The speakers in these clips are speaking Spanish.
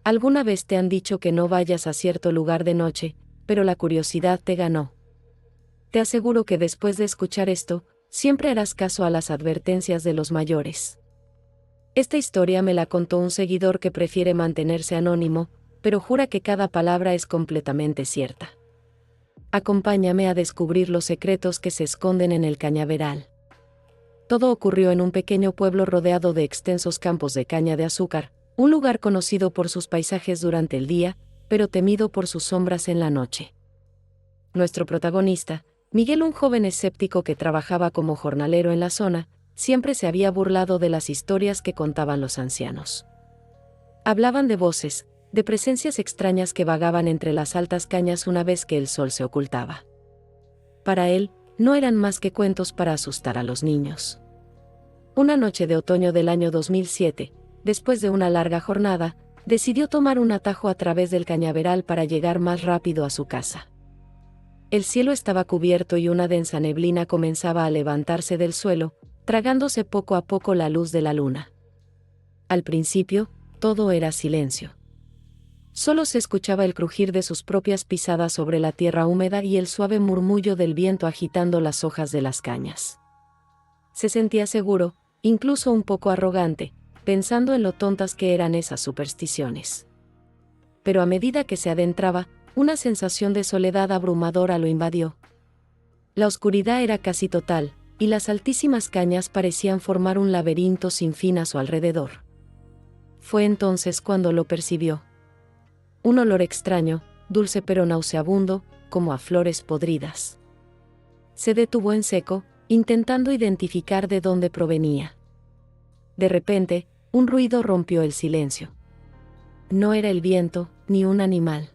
Alguna vez te han dicho que no vayas a cierto lugar de noche, pero la curiosidad te ganó. Te aseguro que después de escuchar esto, siempre harás caso a las advertencias de los mayores. Esta historia me la contó un seguidor que prefiere mantenerse anónimo, pero jura que cada palabra es completamente cierta. Acompáñame a descubrir los secretos que se esconden en el cañaveral. Todo ocurrió en un pequeño pueblo rodeado de extensos campos de caña de azúcar, un lugar conocido por sus paisajes durante el día, pero temido por sus sombras en la noche. Nuestro protagonista, Miguel, un joven escéptico que trabajaba como jornalero en la zona, siempre se había burlado de las historias que contaban los ancianos. Hablaban de voces, de presencias extrañas que vagaban entre las altas cañas una vez que el sol se ocultaba. Para él, no eran más que cuentos para asustar a los niños. Una noche de otoño del año 2007, después de una larga jornada, decidió tomar un atajo a través del cañaveral para llegar más rápido a su casa. El cielo estaba cubierto y una densa neblina comenzaba a levantarse del suelo, tragándose poco a poco la luz de la luna. Al principio, todo era silencio. Solo se escuchaba el crujir de sus propias pisadas sobre la tierra húmeda y el suave murmullo del viento agitando las hojas de las cañas. Se sentía seguro, incluso un poco arrogante, pensando en lo tontas que eran esas supersticiones. Pero a medida que se adentraba, una sensación de soledad abrumadora lo invadió. La oscuridad era casi total, y las altísimas cañas parecían formar un laberinto sin fin a su alrededor. Fue entonces cuando lo percibió. Un olor extraño, dulce pero nauseabundo, como a flores podridas. Se detuvo en seco, intentando identificar de dónde provenía. De repente, un ruido rompió el silencio. No era el viento, ni un animal.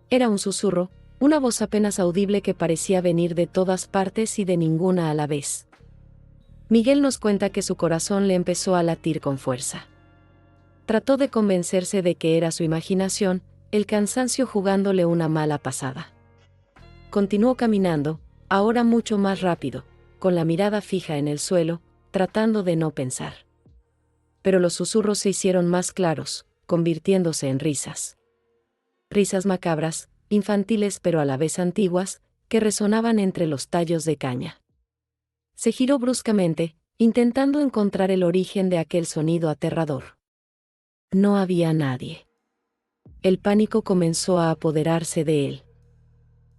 Era un susurro, una voz apenas audible que parecía venir de todas partes y de ninguna a la vez. Miguel nos cuenta que su corazón le empezó a latir con fuerza. Trató de convencerse de que era su imaginación, el cansancio jugándole una mala pasada. Continuó caminando, ahora mucho más rápido, con la mirada fija en el suelo, tratando de no pensar. Pero los susurros se hicieron más claros, convirtiéndose en risas. Risas macabras, infantiles pero a la vez antiguas, que resonaban entre los tallos de caña. Se giró bruscamente, intentando encontrar el origen de aquel sonido aterrador. No había nadie. El pánico comenzó a apoderarse de él.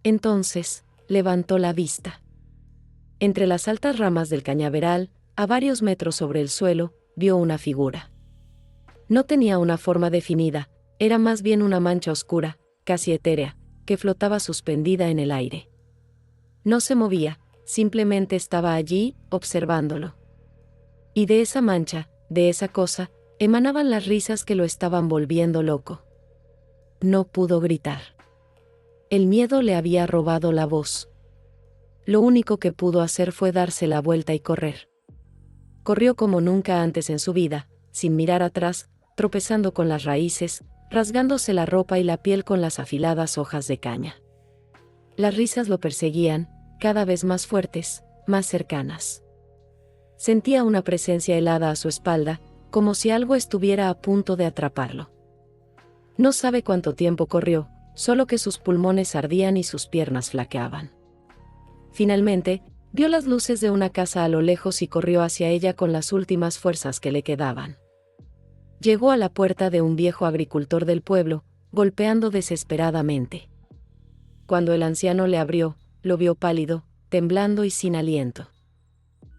Entonces, levantó la vista. Entre las altas ramas del cañaveral, a varios metros sobre el suelo, vio una figura. No tenía una forma definida, era más bien una mancha oscura, casi etérea, que flotaba suspendida en el aire. No se movía, simplemente estaba allí, observándolo. Y de esa mancha, de esa cosa, emanaban las risas que lo estaban volviendo loco. No pudo gritar. El miedo le había robado la voz. Lo único que pudo hacer fue darse la vuelta y correr. Corrió como nunca antes en su vida, sin mirar atrás, tropezando con las raíces, rasgándose la ropa y la piel con las afiladas hojas de caña. Las risas lo perseguían, cada vez más fuertes, más cercanas. Sentía una presencia helada a su espalda, como si algo estuviera a punto de atraparlo. No sabe cuánto tiempo corrió, solo que sus pulmones ardían y sus piernas flaqueaban. Finalmente, vio las luces de una casa a lo lejos y corrió hacia ella con las últimas fuerzas que le quedaban. Llegó a la puerta de un viejo agricultor del pueblo, golpeando desesperadamente. Cuando el anciano le abrió, lo vio pálido, temblando y sin aliento.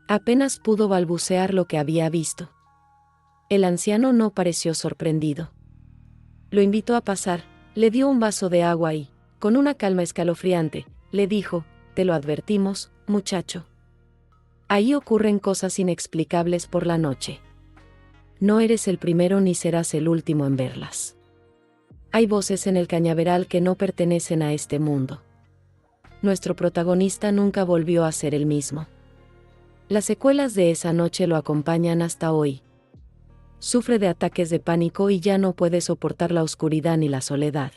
Apenas pudo balbucear lo que había visto. El anciano no pareció sorprendido. Lo invitó a pasar, le dio un vaso de agua y, con una calma escalofriante, le dijo: «Te lo advertimos, muchacho. Ahí ocurren cosas inexplicables por la noche. No eres el primero ni serás el último en verlas. Hay voces en el cañaveral que no pertenecen a este mundo». Nuestro protagonista nunca volvió a ser el mismo. Las secuelas de esa noche lo acompañan hasta hoy. Sufre de ataques de pánico y ya no puede soportar la oscuridad ni la soledad.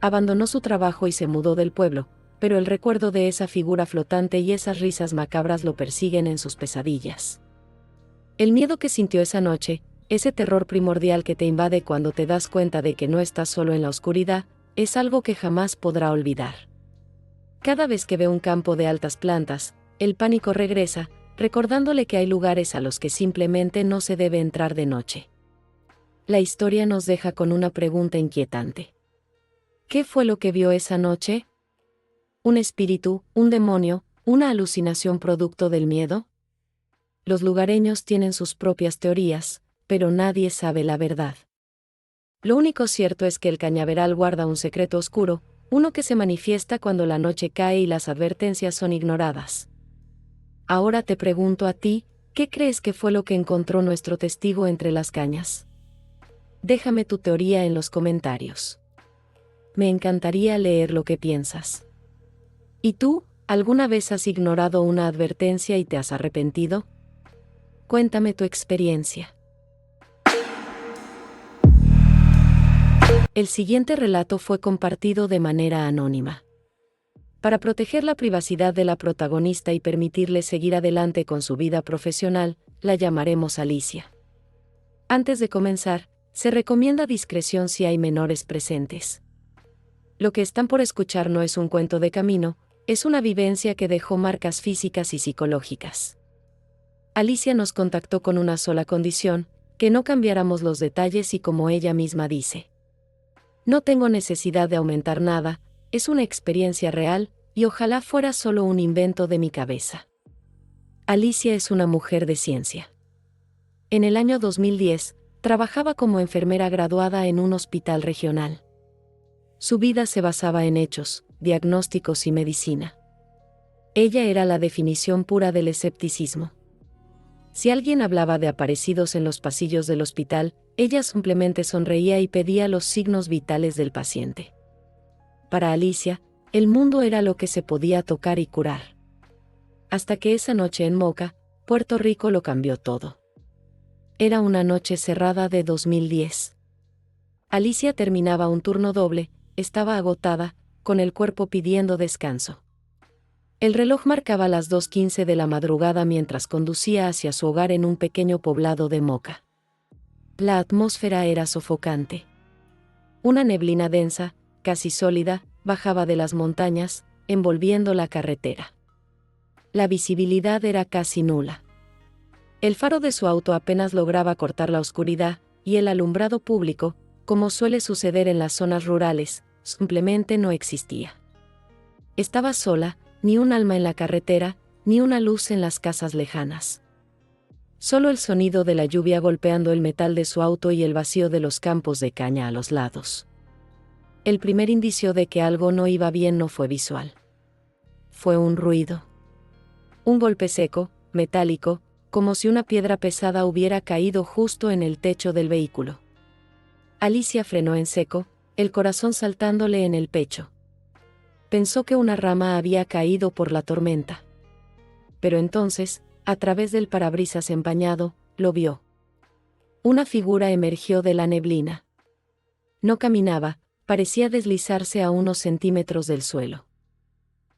Abandonó su trabajo y se mudó del pueblo, pero el recuerdo de esa figura flotante y esas risas macabras lo persiguen en sus pesadillas. El miedo que sintió esa noche, ese terror primordial que te invade cuando te das cuenta de que no estás solo en la oscuridad, es algo que jamás podrá olvidar. Cada vez que ve un campo de altas plantas, el pánico regresa, recordándole que hay lugares a los que simplemente no se debe entrar de noche. La historia nos deja con una pregunta inquietante. ¿Qué fue lo que vio esa noche? ¿Un espíritu, un demonio, una alucinación producto del miedo? Los lugareños tienen sus propias teorías, pero nadie sabe la verdad. Lo único cierto es que el cañaveral guarda un secreto oscuro, uno que se manifiesta cuando la noche cae y las advertencias son ignoradas. Ahora te pregunto a ti, ¿qué crees que fue lo que encontró nuestro testigo entre las cañas? Déjame tu teoría en los comentarios. Me encantaría leer lo que piensas. ¿Y tú, alguna vez has ignorado una advertencia y te has arrepentido? Cuéntame tu experiencia. El siguiente relato fue compartido de manera anónima. Para proteger la privacidad de la protagonista y permitirle seguir adelante con su vida profesional, la llamaremos Alicia. Antes de comenzar, se recomienda discreción si hay menores presentes. Lo que están por escuchar no es un cuento de camino, es una vivencia que dejó marcas físicas y psicológicas. Alicia nos contactó con una sola condición, que no cambiáramos los detalles y como ella misma dice. No tengo necesidad de aumentar nada, es una experiencia real, y ojalá fuera solo un invento de mi cabeza. Alicia es una mujer de ciencia. En el año 2010, trabajaba como enfermera graduada en un hospital regional. Su vida se basaba en hechos, diagnósticos y medicina. Ella era la definición pura del escepticismo. Si alguien hablaba de aparecidos en los pasillos del hospital, ella simplemente sonreía y pedía los signos vitales del paciente. Para Alicia, el mundo era lo que se podía tocar y curar. Hasta que esa noche en Moca, Puerto Rico lo cambió todo. Era una noche cerrada de 2010. Alicia terminaba un turno doble, estaba agotada, con el cuerpo pidiendo descanso. El reloj marcaba las 2:15 de la madrugada mientras conducía hacia su hogar en un pequeño poblado de Moca. La atmósfera era sofocante. Una neblina densa, casi sólida, bajaba de las montañas, envolviendo la carretera. La visibilidad era casi nula. El faro de su auto apenas lograba cortar la oscuridad, y el alumbrado público, como suele suceder en las zonas rurales, simplemente no existía. Estaba sola, ni un alma en la carretera, ni una luz en las casas lejanas. Solo el sonido de la lluvia golpeando el metal de su auto y el vacío de los campos de caña a los lados. El primer indicio de que algo no iba bien no fue visual. Fue un ruido. Un golpe seco, metálico, como si una piedra pesada hubiera caído justo en el techo del vehículo. Alicia frenó en seco, el corazón saltándole en el pecho. Pensó que una rama había caído por la tormenta. Pero entonces, a través del parabrisas empañado, lo vio. Una figura emergió de la neblina. No caminaba, parecía deslizarse a unos centímetros del suelo.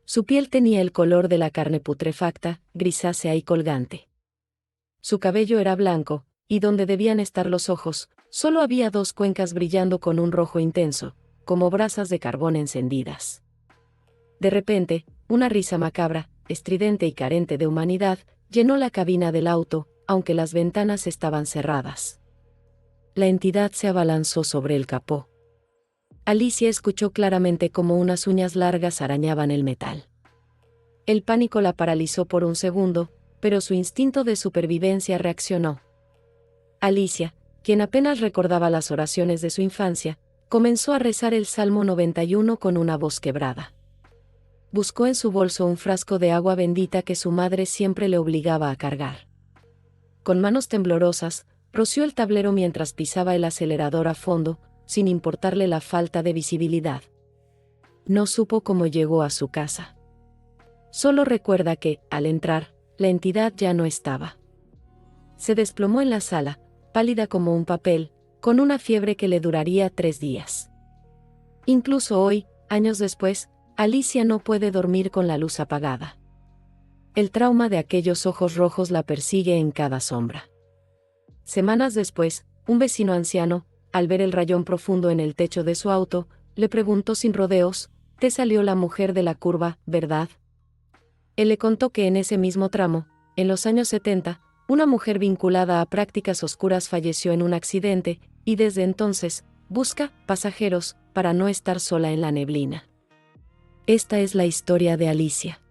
Su piel tenía el color de la carne putrefacta, grisácea y colgante. Su cabello era blanco, y donde debían estar los ojos, solo había dos cuencas brillando con un rojo intenso, como brasas de carbón encendidas. De repente, una risa macabra, estridente y carente de humanidad, llenó la cabina del auto, aunque las ventanas estaban cerradas. La entidad se abalanzó sobre el capó. Alicia escuchó claramente cómo unas uñas largas arañaban el metal. El pánico la paralizó por un segundo, pero su instinto de supervivencia reaccionó. Alicia, quien apenas recordaba las oraciones de su infancia, comenzó a rezar el Salmo 91 con una voz quebrada. Buscó en su bolso un frasco de agua bendita que su madre siempre le obligaba a cargar. Con manos temblorosas, roció el tablero mientras pisaba el acelerador a fondo, sin importarle la falta de visibilidad. No supo cómo llegó a su casa. Solo recuerda que, al entrar, la entidad ya no estaba. Se desplomó en la sala, pálida como un papel, con una fiebre que le duraría 3 días. Incluso hoy, años después, Alicia no puede dormir con la luz apagada. El trauma de aquellos ojos rojos la persigue en cada sombra. Semanas después, un vecino anciano, al ver el rayón profundo en el techo de su auto, le preguntó sin rodeos: «Te salió la mujer de la curva, ¿verdad?». Él le contó que en ese mismo tramo, en los años 70, una mujer vinculada a prácticas oscuras falleció en un accidente, y desde entonces, busca pasajeros para no estar sola en la neblina. Esta es la historia de Alicia.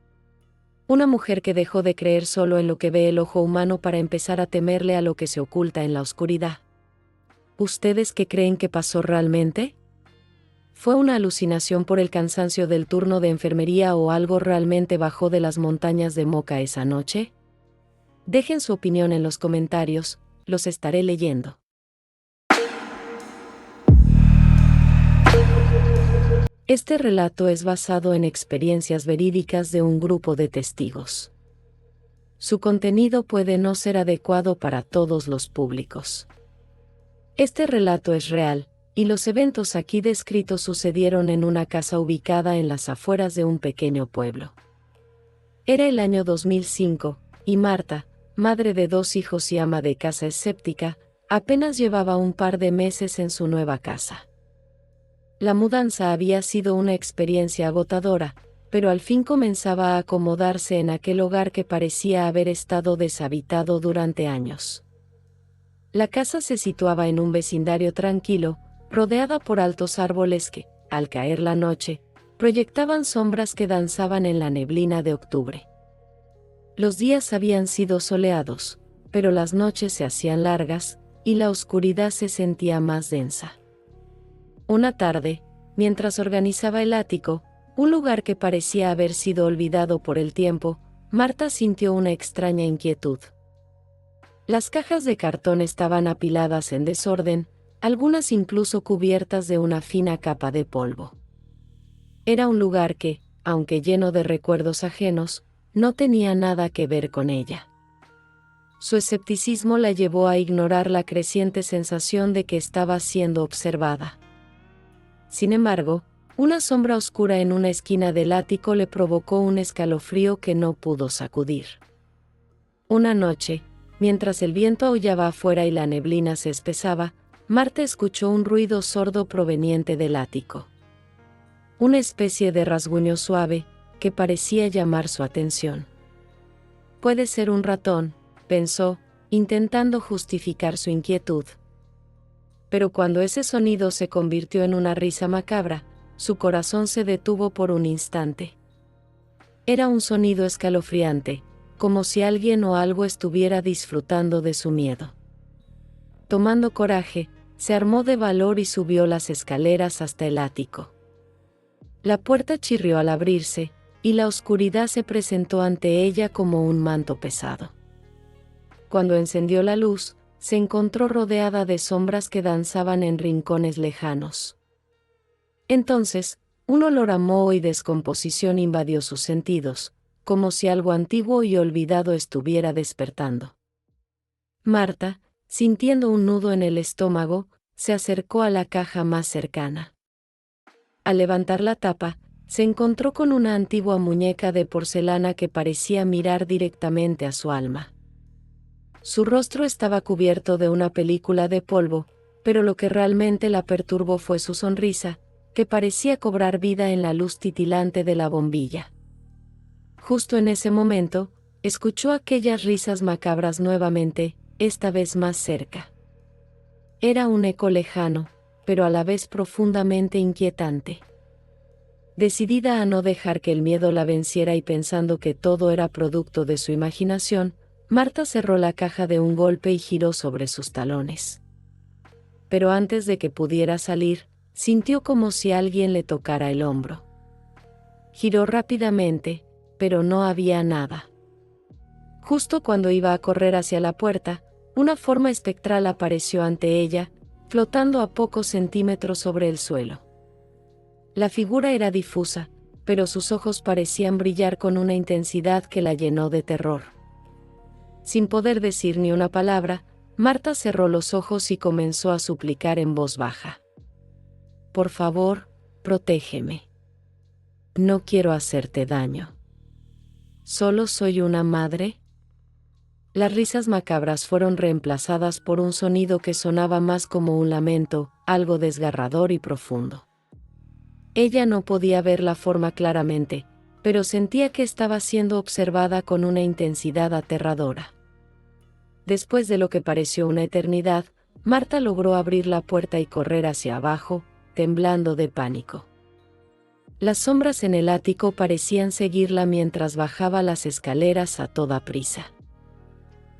Una mujer que dejó de creer solo en lo que ve el ojo humano para empezar a temerle a lo que se oculta en la oscuridad. ¿Ustedes qué creen que pasó realmente? ¿Fue una alucinación por el cansancio del turno de enfermería o algo realmente bajó de las montañas de Moca esa noche? Dejen su opinión en los comentarios, los estaré leyendo. Este relato es basado en experiencias verídicas de un grupo de testigos. Su contenido puede no ser adecuado para todos los públicos. Este relato es real, y los eventos aquí descritos sucedieron en una casa ubicada en las afueras de un pequeño pueblo. Era el año 2005, y Marta, madre de 2 hijos y ama de casa escéptica, apenas llevaba un par de meses en su nueva casa. La mudanza había sido una experiencia agotadora, pero al fin comenzaba a acomodarse en aquel hogar que parecía haber estado deshabitado durante años. La casa se situaba en un vecindario tranquilo, rodeada por altos árboles que, al caer la noche, proyectaban sombras que danzaban en la neblina de octubre. Los días habían sido soleados, pero las noches se hacían largas, y la oscuridad se sentía más densa. Una tarde, mientras organizaba el ático, un lugar que parecía haber sido olvidado por el tiempo, Marta sintió una extraña inquietud. Las cajas de cartón estaban apiladas en desorden, algunas incluso cubiertas de una fina capa de polvo. Era un lugar que, aunque lleno de recuerdos ajenos, no tenía nada que ver con ella. Su escepticismo la llevó a ignorar la creciente sensación de que estaba siendo observada. Sin embargo, una sombra oscura en una esquina del ático le provocó un escalofrío que no pudo sacudir. Una noche, mientras el viento aullaba afuera y la neblina se espesaba, Marta escuchó un ruido sordo proveniente del ático. Una especie de rasguño suave, que parecía llamar su atención. Puede ser un ratón, pensó, intentando justificar su inquietud. Pero cuando ese sonido se convirtió en una risa macabra, su corazón se detuvo por un instante. Era un sonido escalofriante, como si alguien o algo estuviera disfrutando de su miedo. Tomando coraje, se armó de valor y subió las escaleras hasta el ático. La puerta chirrió al abrirse, y la oscuridad se presentó ante ella como un manto pesado. Cuando encendió la luz, se encontró rodeada de sombras que danzaban en rincones lejanos. Entonces, un olor a moho y descomposición invadió sus sentidos, como si algo antiguo y olvidado estuviera despertando. Marta, sintiendo un nudo en el estómago, se acercó a la caja más cercana. Al levantar la tapa, se encontró con una antigua muñeca de porcelana que parecía mirar directamente a su alma. Su rostro estaba cubierto de una película de polvo, pero lo que realmente la perturbó fue su sonrisa, que parecía cobrar vida en la luz titilante de la bombilla. Justo en ese momento, escuchó aquellas risas macabras nuevamente, esta vez más cerca. Era un eco lejano, pero a la vez profundamente inquietante. Decidida a no dejar que el miedo la venciera y pensando que todo era producto de su imaginación, Marta cerró la caja de un golpe y giró sobre sus talones. Pero antes de que pudiera salir, sintió como si alguien le tocara el hombro. Giró rápidamente, pero no había nada. Justo cuando iba a correr hacia la puerta, una forma espectral apareció ante ella, flotando a pocos centímetros sobre el suelo. La figura era difusa, pero sus ojos parecían brillar con una intensidad que la llenó de terror. Sin poder decir ni una palabra, Marta cerró los ojos y comenzó a suplicar en voz baja. «Por favor, protégeme. No quiero hacerte daño. Solo soy una madre». Las risas macabras fueron reemplazadas por un sonido que sonaba más como un lamento, algo desgarrador y profundo. Ella no podía ver la forma claramente, pero sentía que estaba siendo observada con una intensidad aterradora. Después de lo que pareció una eternidad, Marta logró abrir la puerta y correr hacia abajo, temblando de pánico. Las sombras en el ático parecían seguirla mientras bajaba las escaleras a toda prisa.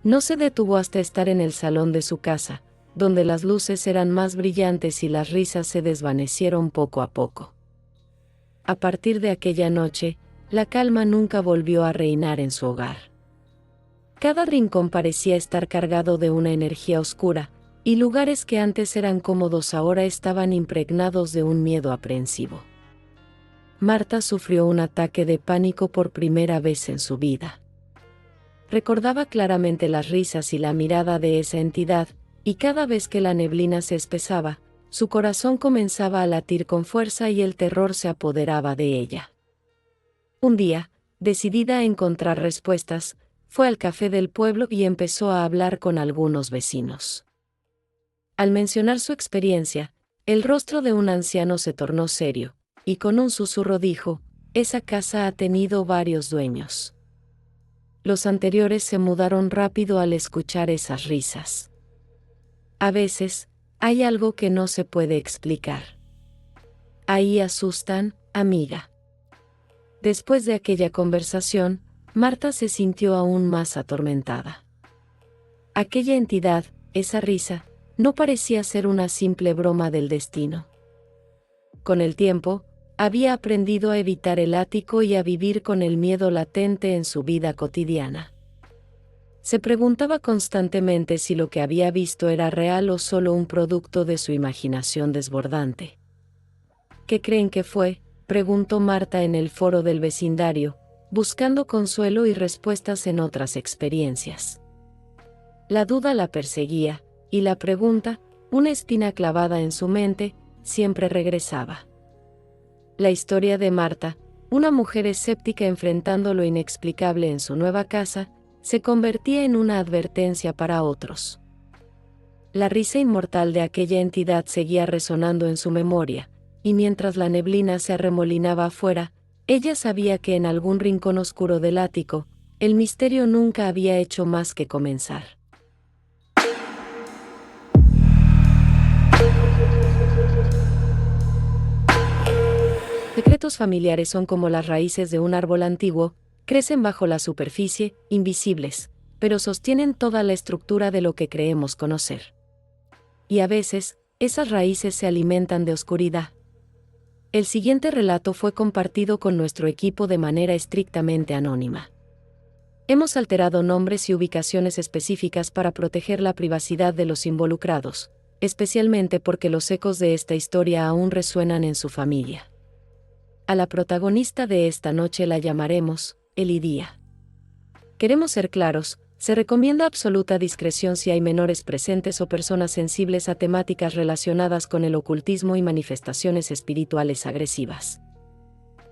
No se detuvo hasta estar en el salón de su casa, donde las luces eran más brillantes y las risas se desvanecieron poco a poco. A partir de aquella noche, la calma nunca volvió a reinar en su hogar. Cada rincón parecía estar cargado de una energía oscura, y lugares que antes eran cómodos ahora estaban impregnados de un miedo aprensivo. Marta sufrió un ataque de pánico por primera vez en su vida. Recordaba claramente las risas y la mirada de esa entidad, y cada vez que la neblina se espesaba, su corazón comenzaba a latir con fuerza y el terror se apoderaba de ella. Un día, decidida a encontrar respuestas, fue al café del pueblo y empezó a hablar con algunos vecinos. Al mencionar su experiencia, el rostro de un anciano se tornó serio, y con un susurro dijo: «Esa casa ha tenido varios dueños. Los anteriores se mudaron rápido al escuchar esas risas. A veces, hay algo que no se puede explicar. Ahí asustan, amiga». Después de aquella conversación, Marta se sintió aún más atormentada. Aquella entidad, esa risa, no parecía ser una simple broma del destino. Con el tiempo, había aprendido a evitar el ático y a vivir con el miedo latente en su vida cotidiana. Se preguntaba constantemente si lo que había visto era real o solo un producto de su imaginación desbordante. «¿Qué creen que fue?», preguntó Marta en el foro del vecindario, buscando consuelo y respuestas en otras experiencias. La duda la perseguía, y la pregunta, una espina clavada en su mente, siempre regresaba. La historia de Marta, una mujer escéptica enfrentando lo inexplicable en su nueva casa, se convertía en una advertencia para otros. La risa inmortal de aquella entidad seguía resonando en su memoria, y mientras la neblina se arremolinaba afuera, ella sabía que en algún rincón oscuro del ático, el misterio nunca había hecho más que comenzar. Secretos familiares son como las raíces de un árbol antiguo, crecen bajo la superficie, invisibles, pero sostienen toda la estructura de lo que creemos conocer. Y a veces, esas raíces se alimentan de oscuridad. El siguiente relato fue compartido con nuestro equipo de manera estrictamente anónima. Hemos alterado nombres y ubicaciones específicas para proteger la privacidad de los involucrados, especialmente porque los ecos de esta historia aún resuenan en su familia. A la protagonista de esta noche la llamaremos Elidia. Queremos ser claros, se recomienda absoluta discreción si hay menores presentes o personas sensibles a temáticas relacionadas con el ocultismo y manifestaciones espirituales agresivas.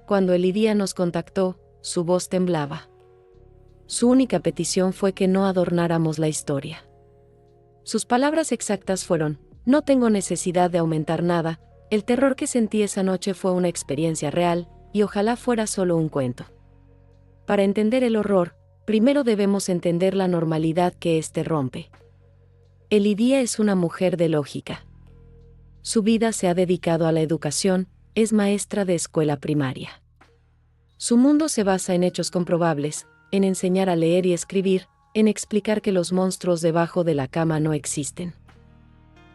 Cuando Elidia nos contactó, su voz temblaba. Su única petición fue que no adornáramos la historia. Sus palabras exactas fueron: «No tengo necesidad de aumentar nada, el terror que sentí esa noche fue una experiencia real, y ojalá fuera solo un cuento». Para entender el horror, primero debemos entender la normalidad que éste rompe. Elidia es una mujer de lógica. Su vida se ha dedicado a la educación, es maestra de escuela primaria. Su mundo se basa en hechos comprobables, en enseñar a leer y escribir, en explicar que los monstruos debajo de la cama no existen.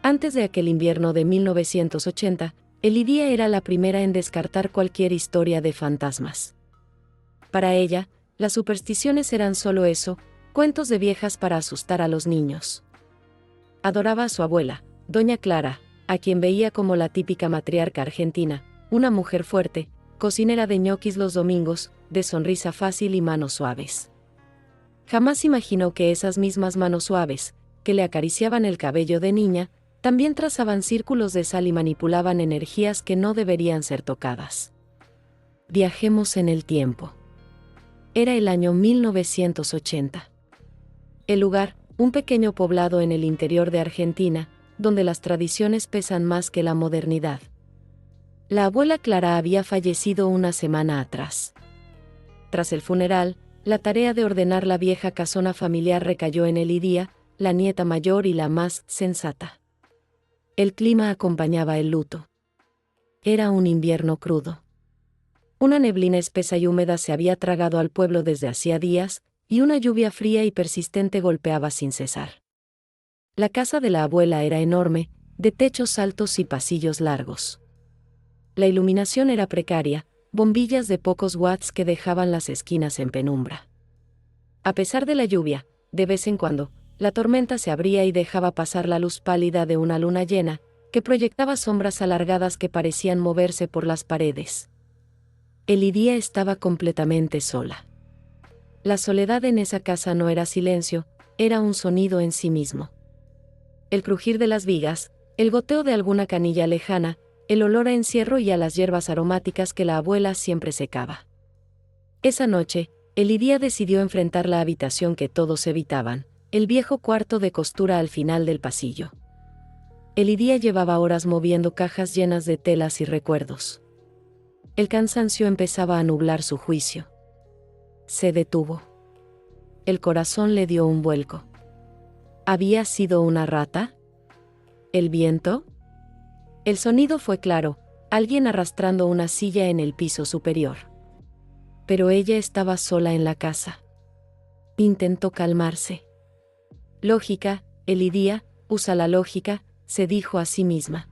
Antes de aquel invierno de 1980, Elidia era la primera en descartar cualquier historia de fantasmas. Para ella, las supersticiones eran solo eso, cuentos de viejas para asustar a los niños. Adoraba a su abuela, doña Clara, a quien veía como la típica matriarca argentina, una mujer fuerte, cocinera de ñoquis los domingos, de sonrisa fácil y manos suaves. Jamás imaginó que esas mismas manos suaves, que le acariciaban el cabello de niña, también trazaban círculos de sal y manipulaban energías que no deberían ser tocadas. Viajemos en el tiempo. Era el año 1980. El lugar, un pequeño poblado en el interior de Argentina, donde las tradiciones pesan más que la modernidad. La abuela Clara había fallecido una semana atrás. Tras el funeral, la tarea de ordenar la vieja casona familiar recayó en Elidia, la nieta mayor y la más sensata. El clima acompañaba el luto. Era un invierno crudo. Una neblina espesa y húmeda se había tragado al pueblo desde hacía días, y una lluvia fría y persistente golpeaba sin cesar. La casa de la abuela era enorme, de techos altos y pasillos largos. La iluminación era precaria, bombillas de pocos watts que dejaban las esquinas en penumbra. A pesar de la lluvia, de vez en cuando, la tormenta se abría y dejaba pasar la luz pálida de una luna llena, que proyectaba sombras alargadas que parecían moverse por las paredes. Elidia estaba completamente sola. La soledad en esa casa no era silencio, era un sonido en sí mismo. El crujir de las vigas, el goteo de alguna canilla lejana, el olor a encierro y a las hierbas aromáticas que la abuela siempre secaba. Esa noche, Elidia decidió enfrentar la habitación que todos evitaban, el viejo cuarto de costura al final del pasillo. Elidia llevaba horas moviendo cajas llenas de telas y recuerdos. El cansancio empezaba a nublar su juicio. Se detuvo. El corazón le dio un vuelco. ¿Había sido una rata? ¿El viento? El sonido fue claro, alguien arrastrando una silla en el piso superior. Pero ella estaba sola en la casa. Intentó calmarse. Lógica, Elidia, usa la lógica, se dijo a sí misma.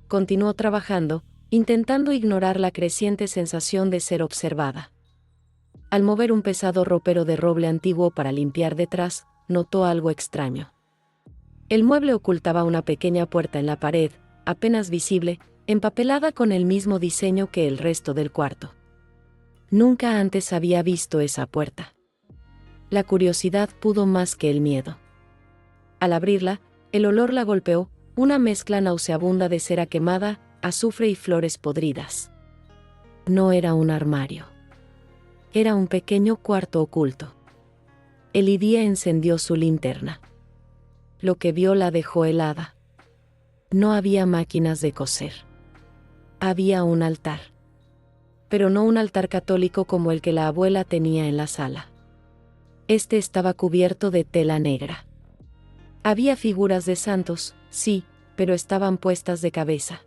Continuó trabajando, intentando ignorar la creciente sensación de ser observada. Al mover un pesado ropero de roble antiguo para limpiar detrás, notó algo extraño. El mueble ocultaba una pequeña puerta en la pared, apenas visible, empapelada con el mismo diseño que el resto del cuarto. Nunca antes había visto esa puerta. La curiosidad pudo más que el miedo. Al abrirla, el olor la golpeó, una mezcla nauseabunda de cera quemada, azufre y flores podridas. No era un armario. Era un pequeño cuarto oculto. Elidia encendió su linterna. Lo que vio la dejó helada. No había máquinas de coser. Había un altar. Pero no un altar católico como el que la abuela tenía en la sala. Este estaba cubierto de tela negra. Había figuras de santos, sí, pero estaban puestas de cabeza.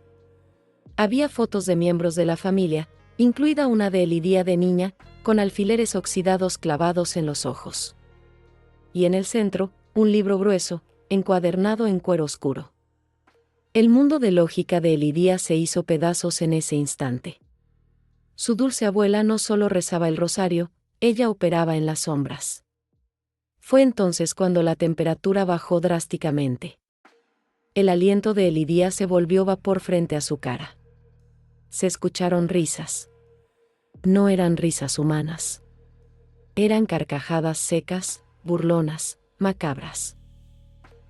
Había fotos de miembros de la familia, incluida una de Elidia de niña, con alfileres oxidados clavados en los ojos. Y en el centro, un libro grueso, encuadernado en cuero oscuro. El mundo de lógica de Elidia se hizo pedazos en ese instante. Su dulce abuela no solo rezaba el rosario, ella operaba en las sombras. Fue entonces cuando la temperatura bajó drásticamente. El aliento de Elidia se volvió vapor frente a su cara. Se escucharon risas. No eran risas humanas. Eran carcajadas secas, burlonas, macabras.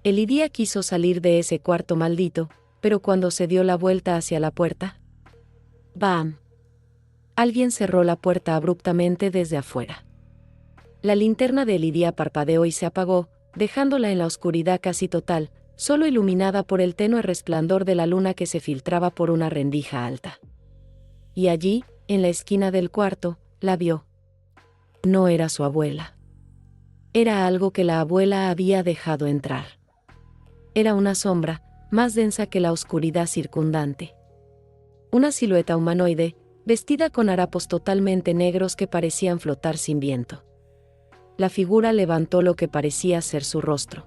Elidia quiso salir de ese cuarto maldito, pero cuando se dio la vuelta hacia la puerta, ¡bam! Alguien cerró la puerta abruptamente desde afuera. La linterna de Elidia parpadeó y se apagó, dejándola en la oscuridad casi total, solo iluminada por el tenue resplandor de la luna que se filtraba por una rendija alta. Y allí, en la esquina del cuarto, la vio. No era su abuela. Era algo que la abuela había dejado entrar. Era una sombra, más densa que la oscuridad circundante. Una silueta humanoide, vestida con harapos totalmente negros que parecían flotar sin viento. La figura levantó lo que parecía ser su rostro.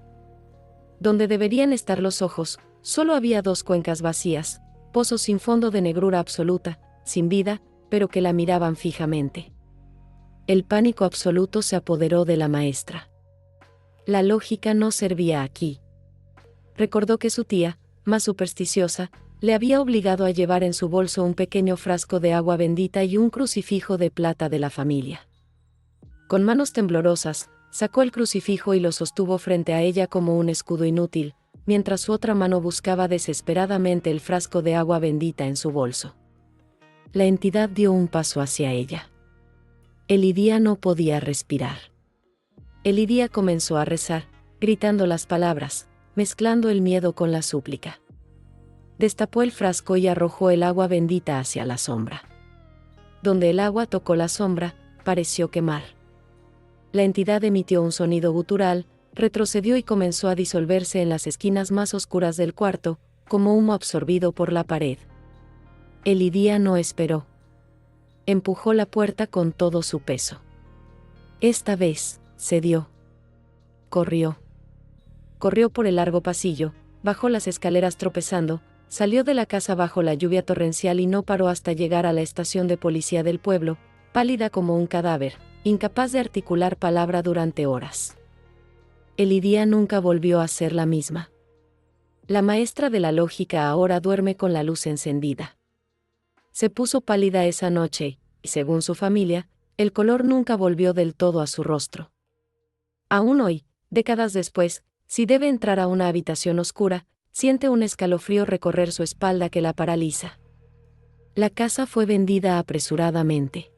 Donde deberían estar los ojos, solo había dos cuencas vacías, pozos sin fondo de negrura absoluta, sin vida, pero que la miraban fijamente. El pánico absoluto se apoderó de la maestra. La lógica no servía aquí. Recordó que su tía, más supersticiosa, le había obligado a llevar en su bolso un pequeño frasco de agua bendita y un crucifijo de plata de la familia. Con manos temblorosas, sacó el crucifijo y lo sostuvo frente a ella como un escudo inútil, mientras su otra mano buscaba desesperadamente el frasco de agua bendita en su bolso. La entidad dio un paso hacia ella. Elidia no podía respirar. Elidia comenzó a rezar, gritando las palabras, mezclando el miedo con la súplica. Destapó el frasco y arrojó el agua bendita hacia la sombra. Donde el agua tocó la sombra, pareció quemar. La entidad emitió un sonido gutural, retrocedió y comenzó a disolverse en las esquinas más oscuras del cuarto, como humo absorbido por la pared. Elidia no esperó. Empujó la puerta con todo su peso. Esta vez, cedió. Corrió. Corrió por el largo pasillo, bajó las escaleras tropezando, salió de la casa bajo la lluvia torrencial y no paró hasta llegar a la estación de policía del pueblo, pálida como un cadáver, incapaz de articular palabra durante horas. Elidia nunca volvió a ser la misma. La maestra de la lógica ahora duerme con la luz encendida. Se puso pálida esa noche, y según su familia, el color nunca volvió del todo a su rostro. Aún hoy, décadas después, si debe entrar a una habitación oscura, siente un escalofrío recorrer su espalda que la paraliza. La casa fue vendida apresuradamente.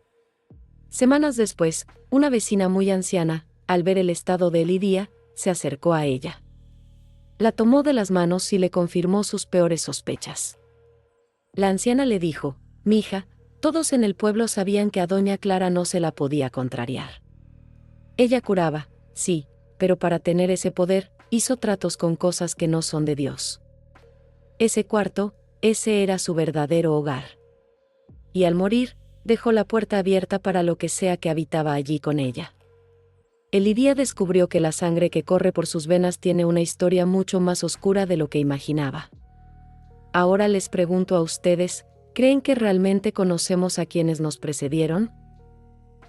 Semanas después, una vecina muy anciana, al ver el estado de Elidia, se acercó a ella. La tomó de las manos y le confirmó sus peores sospechas. La anciana le dijo: «Mija, todos en el pueblo sabían que a doña Clara no se la podía contrariar. Ella curaba, sí, pero para tener ese poder, hizo tratos con cosas que no son de Dios. Ese cuarto, ese era su verdadero hogar. Y al morir, dejó la puerta abierta para lo que sea que habitaba allí con ella». Elidia descubrió que la sangre que corre por sus venas tiene una historia mucho más oscura de lo que imaginaba. Ahora les pregunto a ustedes, ¿creen que realmente conocemos a quienes nos precedieron?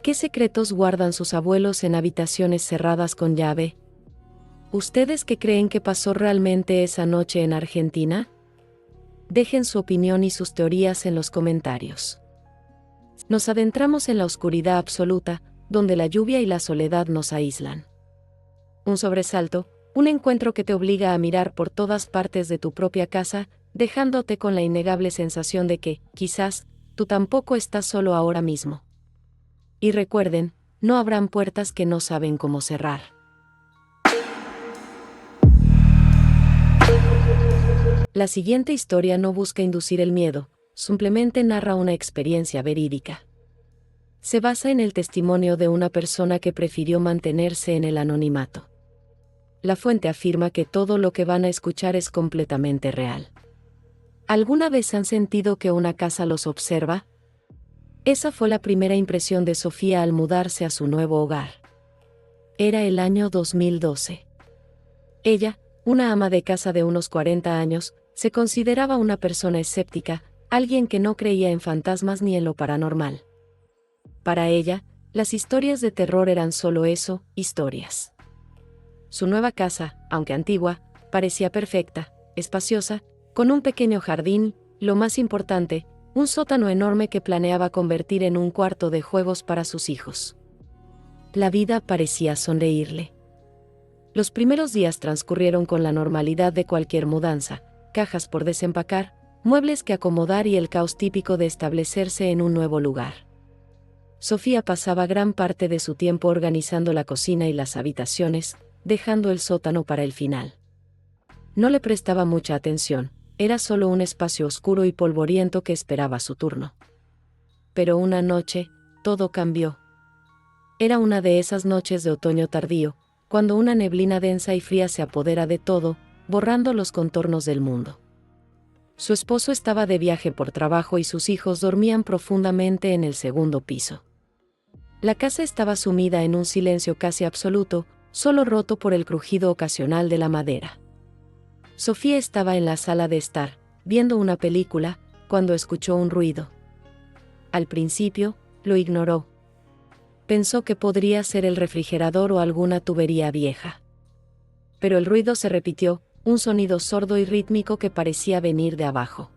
¿Qué secretos guardan sus abuelos en habitaciones cerradas con llave? ¿Ustedes qué creen que pasó realmente esa noche en Argentina? Dejen su opinión y sus teorías en los comentarios. Nos adentramos en la oscuridad absoluta, donde la lluvia y la soledad nos aíslan. Un sobresalto, un encuentro que te obliga a mirar por todas partes de tu propia casa, dejándote con la innegable sensación de que, quizás, tú tampoco estás solo ahora mismo. Y recuerden, no habrán puertas que no saben cómo cerrar. La siguiente historia no busca inducir el miedo, simplemente narra una experiencia verídica. Se basa en el testimonio de una persona que prefirió mantenerse en el anonimato. La fuente afirma que todo lo que van a escuchar es completamente real. ¿Alguna vez han sentido que una casa los observa? Esa fue la primera impresión de Sofía al mudarse a su nuevo hogar. Era el año 2012. Ella, una ama de casa de unos 40 años, se consideraba una persona escéptica, alguien que no creía en fantasmas ni en lo paranormal. Para ella, las historias de terror eran solo eso, historias. Su nueva casa, aunque antigua, parecía perfecta, espaciosa, con un pequeño jardín, lo más importante, un sótano enorme que planeaba convertir en un cuarto de juegos para sus hijos. La vida parecía sonreírle. Los primeros días transcurrieron con la normalidad de cualquier mudanza, cajas por desempacar, muebles que acomodar y el caos típico de establecerse en un nuevo lugar. Sofía pasaba gran parte de su tiempo organizando la cocina y las habitaciones, dejando el sótano para el final. No le prestaba mucha atención, era solo un espacio oscuro y polvoriento que esperaba su turno. Pero una noche, todo cambió. Era una de esas noches de otoño tardío, cuando una neblina densa y fría se apodera de todo, borrando los contornos del mundo. Su esposo estaba de viaje por trabajo y sus hijos dormían profundamente en el segundo piso. La casa estaba sumida en un silencio casi absoluto, solo roto por el crujido ocasional de la madera. Sofía estaba en la sala de estar, viendo una película, cuando escuchó un ruido. Al principio, lo ignoró. Pensó que podría ser el refrigerador o alguna tubería vieja. Pero el ruido se repitió, un sonido sordo y rítmico que parecía venir de abajo.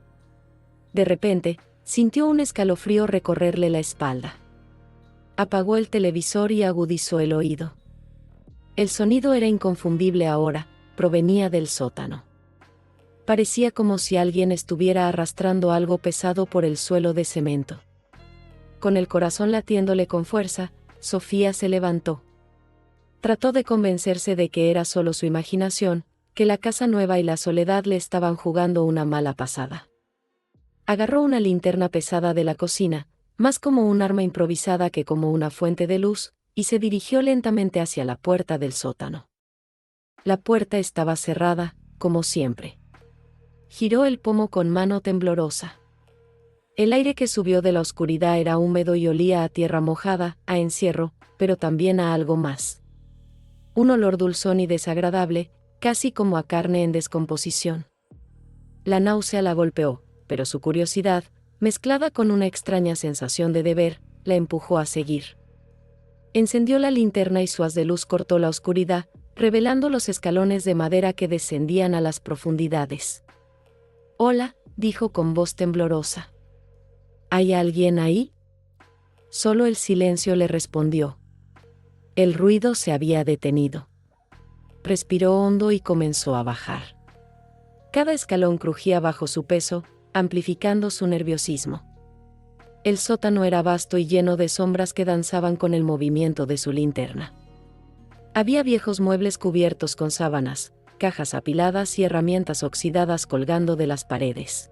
De repente, sintió un escalofrío recorrerle la espalda. Apagó el televisor y agudizó el oído. El sonido era inconfundible ahora, provenía del sótano. Parecía como si alguien estuviera arrastrando algo pesado por el suelo de cemento. Con el corazón latiéndole con fuerza, Sofía se levantó. Trató de convencerse de que era solo su imaginación, que la casa nueva y la soledad le estaban jugando una mala pasada. Agarró una linterna pesada de la cocina, más como un arma improvisada que como una fuente de luz, y se dirigió lentamente hacia la puerta del sótano. La puerta estaba cerrada, como siempre. Giró el pomo con mano temblorosa. El aire que subió de la oscuridad era húmedo y olía a tierra mojada, a encierro, pero también a algo más. Un olor dulzón y desagradable, casi como a carne en descomposición. La náusea la golpeó, pero su curiosidad, mezclada con una extraña sensación de deber, la empujó a seguir. Encendió la linterna y su haz de luz cortó la oscuridad, revelando los escalones de madera que descendían a las profundidades. «Hola», dijo con voz temblorosa. «¿Hay alguien ahí?» Solo el silencio le respondió. El ruido se había detenido. Respiró hondo y comenzó a bajar. Cada escalón crujía bajo su peso, amplificando su nerviosismo. El sótano era vasto y lleno de sombras que danzaban con el movimiento de su linterna. Había viejos muebles cubiertos con sábanas, cajas apiladas y herramientas oxidadas colgando de las paredes.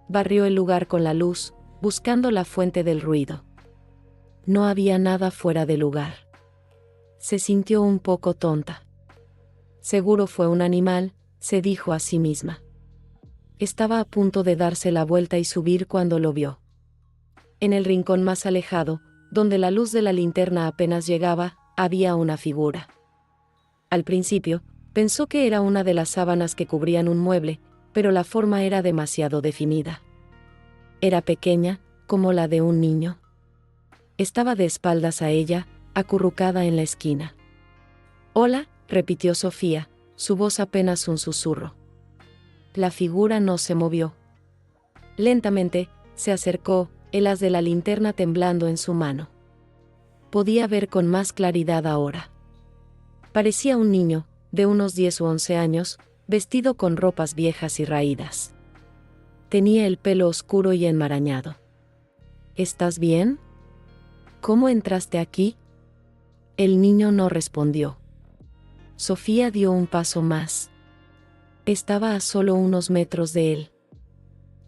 Barrió el lugar con la luz, buscando la fuente del ruido. No había nada fuera de lugar. Se sintió un poco tonta. Seguro fue un animal, se dijo a sí misma. Estaba a punto de darse la vuelta y subir cuando lo vio. En el rincón más alejado, donde la luz de la linterna apenas llegaba, había una figura. Al principio, pensó que era una de las sábanas que cubrían un mueble, pero la forma era demasiado definida. Era pequeña, como la de un niño. Estaba de espaldas a ella, acurrucada en la esquina. «Hola», repitió Sofía, su voz apenas un susurro. La figura no se movió. Lentamente, se acercó, el haz de la linterna temblando en su mano. Podía ver con más claridad ahora. Parecía un niño, de unos 10 u 11 años, vestido con ropas viejas y raídas. Tenía el pelo oscuro y enmarañado. «¿Estás bien? ¿Cómo entraste aquí?» El niño no respondió. Sofía dio un paso más. Estaba a solo unos metros de él.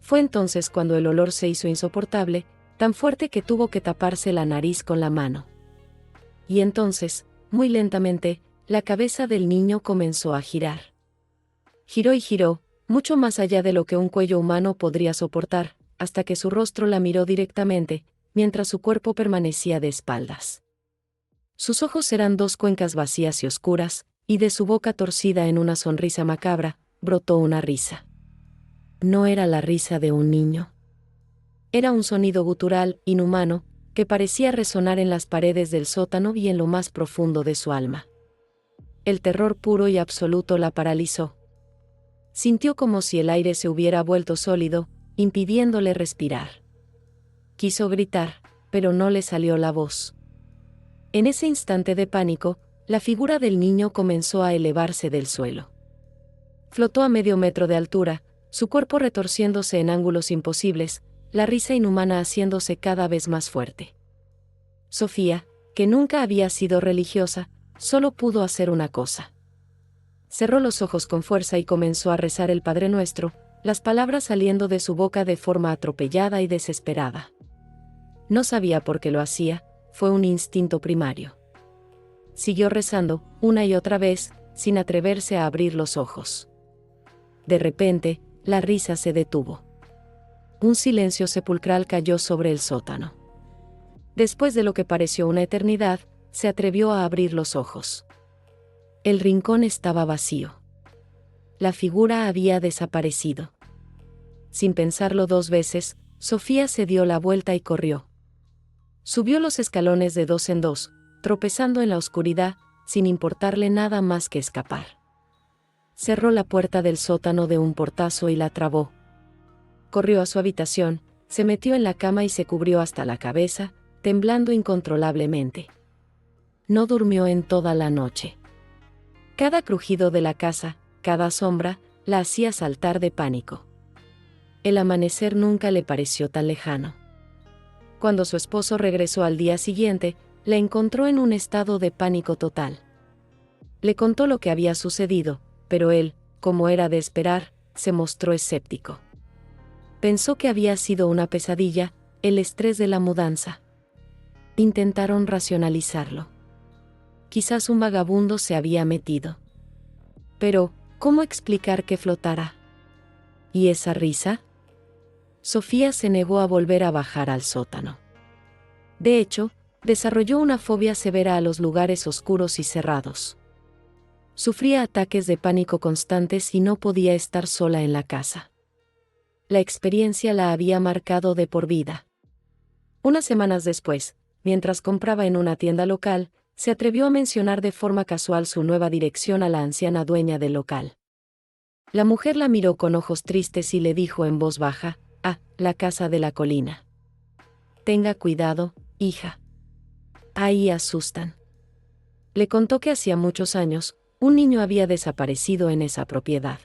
Fue entonces cuando el olor se hizo insoportable, tan fuerte que tuvo que taparse la nariz con la mano. Y entonces, muy lentamente, la cabeza del niño comenzó a girar. Giró y giró, mucho más allá de lo que un cuello humano podría soportar, hasta que su rostro la miró directamente, mientras su cuerpo permanecía de espaldas. Sus ojos eran dos cuencas vacías y oscuras, y de su boca torcida en una sonrisa macabra, brotó una risa. No era la risa de un niño. Era un sonido gutural, inhumano, que parecía resonar en las paredes del sótano y en lo más profundo de su alma. El terror puro y absoluto la paralizó. Sintió como si el aire se hubiera vuelto sólido, impidiéndole respirar. Quiso gritar, pero no le salió la voz. En ese instante de pánico, la figura del niño comenzó a elevarse del suelo. Flotó a medio metro de altura, su cuerpo retorciéndose en ángulos imposibles, la risa inhumana haciéndose cada vez más fuerte. Sofía, que nunca había sido religiosa, solo pudo hacer una cosa. Cerró los ojos con fuerza y comenzó a rezar el Padre Nuestro, las palabras saliendo de su boca de forma atropellada y desesperada. No sabía por qué lo hacía, fue un instinto primario. Siguió rezando, una y otra vez, sin atreverse a abrir los ojos. De repente, la risa se detuvo. Un silencio sepulcral cayó sobre el sótano. Después de lo que pareció una eternidad, se atrevió a abrir los ojos. El rincón estaba vacío. La figura había desaparecido. Sin pensarlo 2 veces, Sofía se dio la vuelta y corrió. Subió los escalones de 2 en 2, tropezando en la oscuridad, sin importarle nada más que escapar. Cerró la puerta del sótano de un portazo y la trabó. Corrió a su habitación, se metió en la cama y se cubrió hasta la cabeza, temblando incontrolablemente. No durmió en toda la noche. Cada crujido de la casa, cada sombra, la hacía saltar de pánico. El amanecer nunca le pareció tan lejano. Cuando su esposo regresó al día siguiente, la encontró en un estado de pánico total. Le contó lo que había sucedido, pero él, como era de esperar, se mostró escéptico. Pensó que había sido una pesadilla, el estrés de la mudanza. Intentaron racionalizarlo. Quizás un vagabundo se había metido. Pero, ¿cómo explicar que flotara? ¿Y esa risa? Sofía se negó a volver a bajar al sótano. De hecho, desarrolló una fobia severa a los lugares oscuros y cerrados. Sufría ataques de pánico constantes y no podía estar sola en la casa. La experiencia la había marcado de por vida. Unas semanas después, mientras compraba en una tienda local, se atrevió a mencionar de forma casual su nueva dirección a la anciana dueña del local. La mujer la miró con ojos tristes y le dijo en voz baja: «Ah, la casa de la colina. Tenga cuidado, hija. Ahí asustan». Le contó que hacía muchos años, un niño había desaparecido en esa propiedad.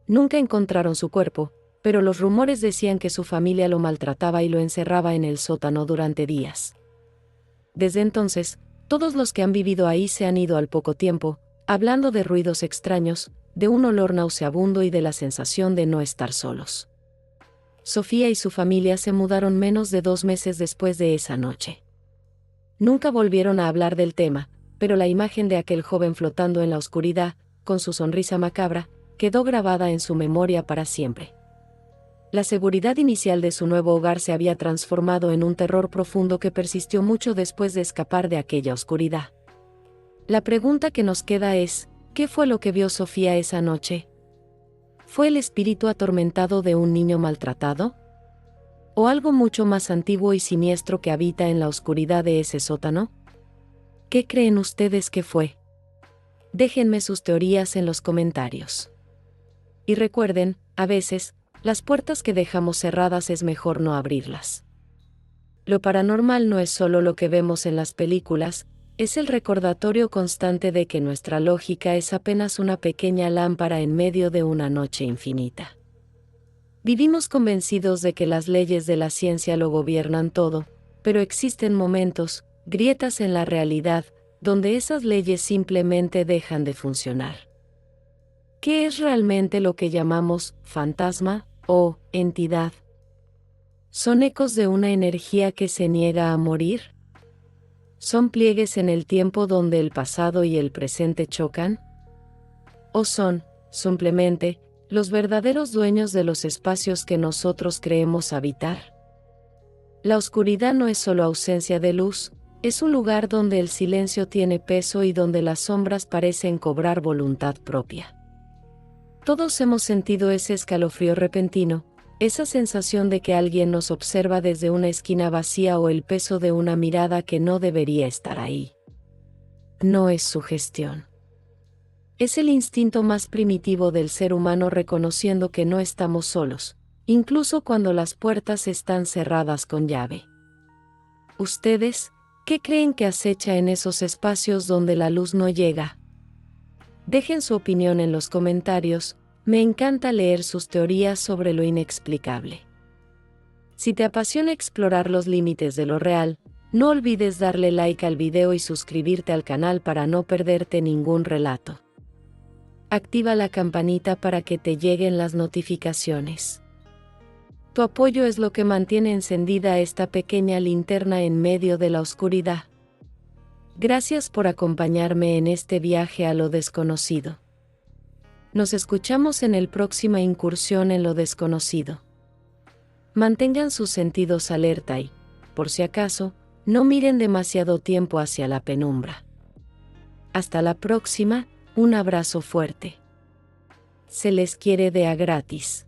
Nunca encontraron su cuerpo, pero los rumores decían que su familia lo maltrataba y lo encerraba en el sótano durante días. Desde entonces, todos los que han vivido ahí se han ido al poco tiempo, hablando de ruidos extraños, de un olor nauseabundo y de la sensación de no estar solos. Sofía y su familia se mudaron menos de 2 meses después de esa noche. Nunca volvieron a hablar del tema, pero la imagen de aquel joven flotando en la oscuridad, con su sonrisa macabra, quedó grabada en su memoria para siempre. La seguridad inicial de su nuevo hogar se había transformado en un terror profundo que persistió mucho después de escapar de aquella oscuridad. La pregunta que nos queda es: ¿qué fue lo que vio Sofía esa noche? ¿Fue el espíritu atormentado de un niño maltratado? ¿O algo mucho más antiguo y siniestro que habita en la oscuridad de ese sótano? ¿Qué creen ustedes que fue? Déjenme sus teorías en los comentarios. Y recuerden, a veces, las puertas que dejamos cerradas es mejor no abrirlas. Lo paranormal no es solo lo que vemos en las películas, es el recordatorio constante de que nuestra lógica es apenas una pequeña lámpara en medio de una noche infinita. Vivimos convencidos de que las leyes de la ciencia lo gobiernan todo, pero existen momentos, grietas en la realidad, donde esas leyes simplemente dejan de funcionar. ¿Qué es realmente lo que llamamos fantasma o entidad? ¿Son ecos de una energía que se niega a morir? ¿Son pliegues en el tiempo donde el pasado y el presente chocan? ¿O son, simplemente, los verdaderos dueños de los espacios que nosotros creemos habitar? La oscuridad no es solo ausencia de luz, es un lugar donde el silencio tiene peso y donde las sombras parecen cobrar voluntad propia. Todos hemos sentido ese escalofrío repentino, esa sensación de que alguien nos observa desde una esquina vacía o el peso de una mirada que no debería estar ahí. No es sugestión. Es el instinto más primitivo del ser humano reconociendo que no estamos solos, incluso cuando las puertas están cerradas con llave. ¿Ustedes, qué creen que acecha en esos espacios donde la luz no llega? Dejen su opinión en los comentarios, me encanta leer sus teorías sobre lo inexplicable. Si te apasiona explorar los límites de lo real, no olvides darle like al video y suscribirte al canal para no perderte ningún relato. Activa la campanita para que te lleguen las notificaciones. Tu apoyo es lo que mantiene encendida esta pequeña linterna en medio de la oscuridad. Gracias por acompañarme en este viaje a lo desconocido. Nos escuchamos en el próxima incursión en lo desconocido. Mantengan sus sentidos alerta y, por si acaso, no miren demasiado tiempo hacia la penumbra. Hasta la próxima, un abrazo fuerte. Se les quiere de a gratis.